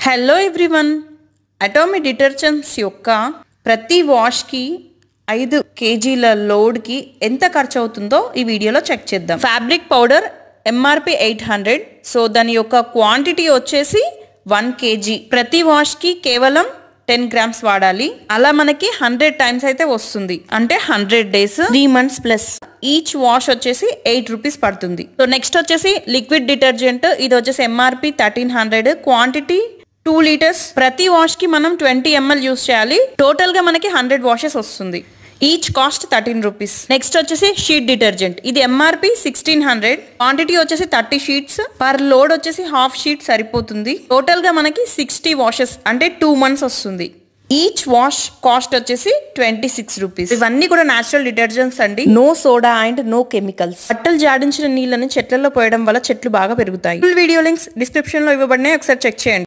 Hello everyone, Atomy detergents యొక్క ప్రతి వాష్కి 5 kgల లోడ్కి ఎంత ఖర్చు అవుతుందో ఈ వీడియోలో చెక్ చేద్దాం. ఫ్యాబ్రిక్ పౌడర్ ఎంఆర్పి 800, సో దాని యొక్క క్వాంటిటీ వచ్చేసి 1 kg. ప్రతి వాష్కి కేవలం 10 grams వాడాలి. అలా మనకి 100 times అయితే వస్తుంది, అంటే 100 days 3 months plus. Each wash వచ్చేసి 8 rupees పడుతుంది. సో నెక్స్ట్ వచ్చేసి లిక్విడ్ డిటర్జెంట్, ఇది వచ్చేసి ఎంఆర్పి 1300, క్వాంటిటీ 2 liters. ప్రతి వాష్ కి మనం 20 ml యూస్ చేయాలి. టోటల్ గా మనకి 100 washes వస్తుంది. Each cost 13 rupees. నెక్స్ట్ వచ్చేసి షీట్ డిటర్జెంట్, ఇది ఎంఆర్పి 1600, క్వాంటిటీ వచ్చేసి 30 sheets. పర్ లోడ్ వచ్చేసి హాఫ్ షీట్ సరిపోతుంది. టోటల్ గా మనకి 60 washes, అంటే 2 months వస్తుంది. ఈచ్ వాష్ కాస్ట్ వచ్చేసి 26 rupees. ఇవన్నీ కూడా నేచురల్ డిటర్జెంట్స్ అండి. No soda and no chemicals. బట్టలు జాడించిన నీళ్ళని చెట్లలో పోయడం వల్ల చెట్లు బాగా పెరుగుతాయి. ఫుల్ వీడియో లింక్స్ డిస్క్రిప్షన్ లో ఇవ్వబడినాయి, ఒకసారి చెక్ చేయండి.